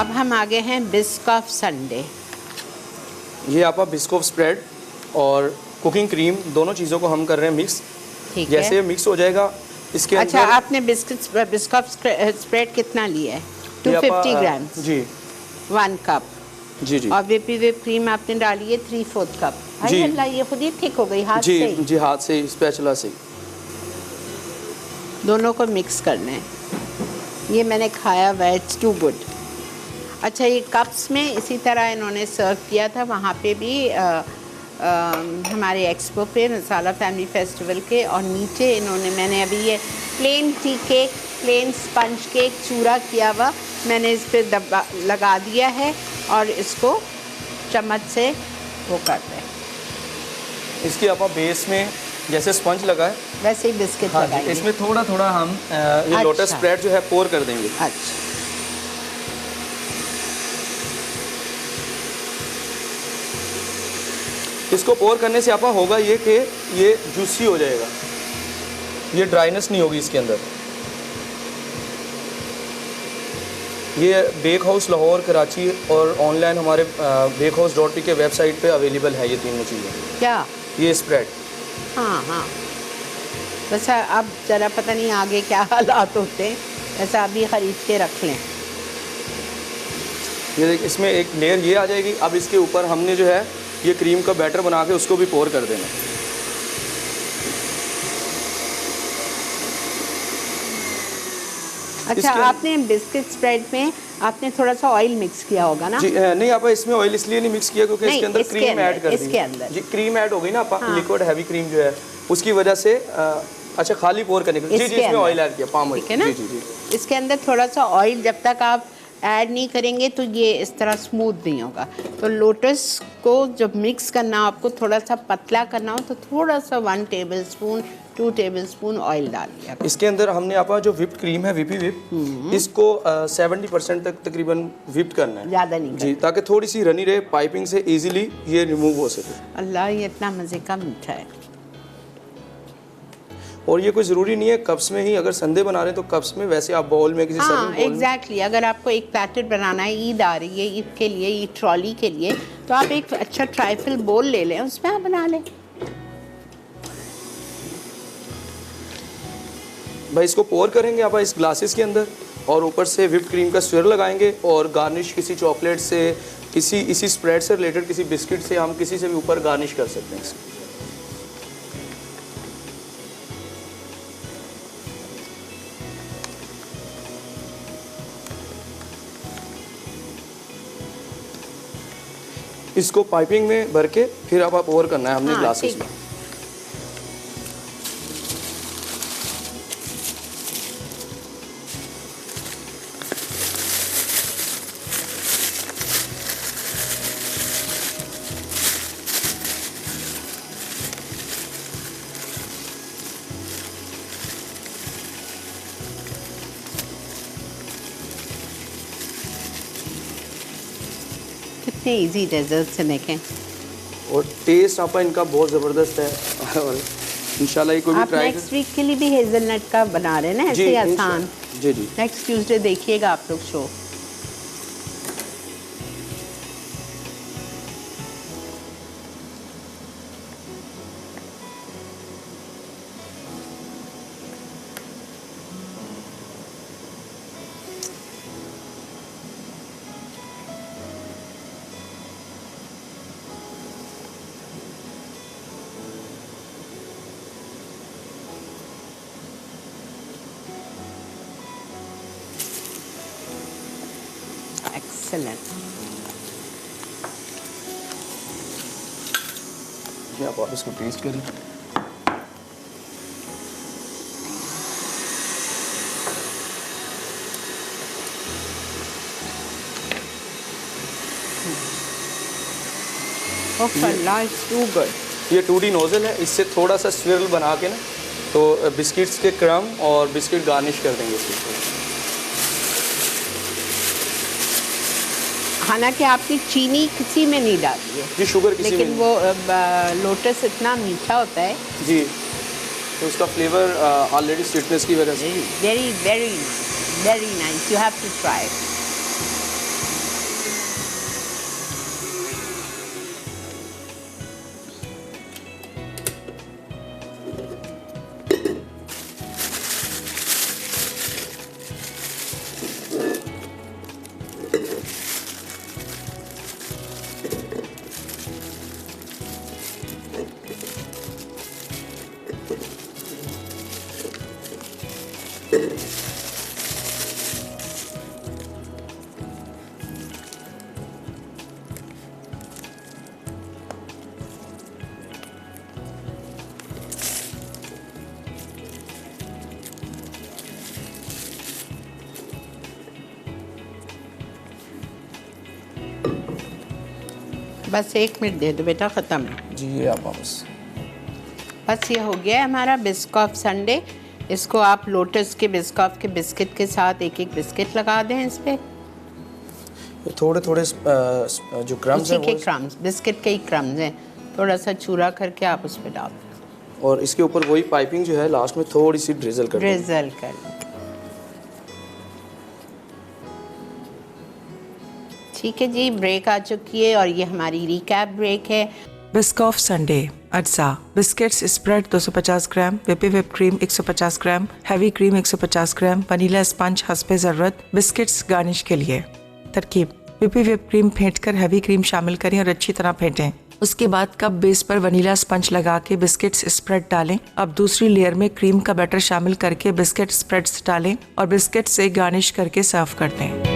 अब हम आ गए हैं बिस्कॉफ संडे। ये आपका बिस्कॉफ स्प्रेड और कुकिंग क्रीम दोनों चीज़ों को हम कर रहे हैं मिक्स। ठीक है। जैसे मिक्स हो जाएगा इसके अच्छा, अंदर आपने बिस्कॉफ स्प्रेड कितना लिया है? 250 ग्राम। जी 1 कप। जी जी और whip क्रीम आपने डाली है 3/4 कप। जी। हाय अल्लाह, ये खुद ही थिक हो गई हाथ जी से ही। जी, हाथ से स्पैचुला से। दोनों को मिक्स करना है। ये मैंने खाया हुआ है, इट्स टू गुड। अच्छा, ये कप्स में इसी तरह इन्होंने सर्व किया था वहाँ पे भी हमारे एक्सपो पे मसाला फैमिली फेस्टिवल के। और नीचे इन्होंने, मैंने अभी ये plain tea cake, plain sponge cake चूरा किया हुआ मैंने इस पे दबा लगा दिया है और इसको चम्मच से वो कर रहे हैं। इसकी आप बेस में जैसे स्पंज लगा है वैसे ही बिस्किट हाँ लगाएंगे। इसमें थोड़ा थोड़ा हम ये लोटस अच्छा। स्प्रेड जो है पोर कर देंगे। अच्छा, इसको पोर करने से आपका होगा ये कि ये जूसी हो जाएगा, ये ड्राइनेस नहीं होगी इसके अंदर। ये बेक हाउस लाहौर, कराची और ऑनलाइन हमारे bakehouse.p के वेबसाइट पे अवेलेबल है ये तीनों चीज़ें। क्या? ये स्प्रेड हाँ हाँ, बस अब ज़रा पता नहीं आगे क्या हालात होते हैं, ऐसा अभी ख़रीद के रख लें। ये देखिए इसमें एक लेयर ये आ जाएगी। अब इसके ऊपर हमने जो है ये क्रीम का बैटर बना के उसको भी पोर कर देना। अच्छा, आपने बिस्किट स्प्रेड में आपने थोड़ा सा ऑयल मिक्स किया होगा ना? जी नहीं, आप इसमें ऑयल इसलिए नहीं मिक्स किया क्योंकि इसके अंदर क्रीम ऐड कर दी। इसके अंदर जी क्रीम ऐड हो गई ना आप, हाँ। लिक्विड हैवी क्रीम जो है उसकी वजह से अच्छा खाली पोर करने के जी जी इसमें ऑयल ऐड किया, पाम ऑयल। ठीक है ना? जी जी जी। इसके अंदर थोड़ा सा ऑयल जब तक आप ऐड नहीं करेंगे तो ये इस तरह स्मूथ नहीं होगा। तो लोटस को जब मिक्स करना हो, आपको थोड़ा सा पतला करना हो तो थोड़ा सा 1 टेबलस्पून 2 टेबलस्पून ऑयल डाल दिया। इसके अंदर हमने आपका जो विप्ड क्रीम है विपी विप, इसको 70% तक तकरीबन विप्ड करना है, ज़्यादा नहीं जी, ताकि थोड़ी सी रनी रहे, पाइपिंग से इजीली ये रिमूव हो सके। अल्लाह, ये इतना मज़े का मीठा है। और ये कोई ज़रूरी नहीं है कप्स में ही, अगर संडे बना रहे हैं तो कप्स में, वैसे आप बाउल में किसी हाँ सर्विंग बाउल में। एग्जैक्टली, अगर आपको एक प्लेटर बनाना है, ईद आ रही है, ईद के लिए, ईद ट्रॉली के लिए, तो आप एक अच्छा ट्राइफल बोल ले लें, उसमें आप बना लें। भाई इसको पोर करेंगे आप इस ग्लासेस के अंदर और ऊपर से व्हिप्ड क्रीम का स्वेयर लगाएंगे और गार्निश किसी चॉकलेट से, किसी इसी स्प्रेड से रिलेटेड किसी बिस्किट से, हम किसी से भी ऊपर गार्निश कर सकते हैं इसको। इसको पाइपिंग में भर के फिर आप ओवर करना है हमने ग्लासेस में। कितने इजी डेजर्ट्स हैं देखें। और टेस्ट आपका इनका बहुत ज़बरदस्त है और इंशाल्लाह ये कोई भी आप ट्राई नेक्स्ट वीक के लिए भी हेजलनट का बना रहे हैं ना, ऐसे आसान। जी जी। नेक्स्ट ट्यूसडे देखिएगा आप लोग शो। एक्सेलेंट। आप इसको टेस्ट करें। It's too good. ये 2D नोजल है, इससे थोड़ा सा स्विरल बना के ना तो बिस्किट्स के क्रम और बिस्किट गार्निश कर देंगे इसके। हालांकि आपने चीनी किसी में नहीं डाली है जी, शुगर किसी लेकिन में वो लोटस इतना मीठा होता है जी, तो उसका फ्लेवर ऑलरेडी स्वीटनेस की वजह से। Very very very nice, you have to try. बस 1 मिनट दे दो बेटा, ख़त्म है। जी ये आप वापस। बस ये हो गया है हमारा बिस्कॉफ संडे। इसको आप लोटस के बिस्कॉफ के बिस्किट के साथ एक एक बिस्किट लगा दें इस पर। थोड़े थोड़े जो क्रम्स हैं उसी के क्रम्स, बिस्किट के ही क्रम्स हैं, थोड़ा सा चूरा करके आप उस पर डाल दें। और इसके ऊपर वही पाइपिंग जो है लास्ट में थोड़ी सी ड्रिजल कर दें। ड्रिजल कर। ठीक है जी, ब्रेक आ चुकी है और ये हमारी रिकैप ब्रेक है। बिस्कॉफ संडे अज्जा बिस्किट्स स्प्रेड 250 ग्राम, whip क्रीम 150 ग्राम, हैवी क्रीम 150 ग्राम, वनीला स्पंज हस्बे ज़रूरत, बिस्किट्स गार्निश के लिए। तरकीब: whip क्रीम फेंटकर हैवी क्रीम शामिल करें और अच्छी तरह फेंटें। उसके बाद कप बेस पर वनीला स्पंज लगा के बिस्किट्स स्प्रेड डालें। अब दूसरी लेयर में क्रीम का बैटर शामिल करके बिस्किट स्प्रेड्स डालें और बिस्किट से गार्निश करके सर्व कर दें।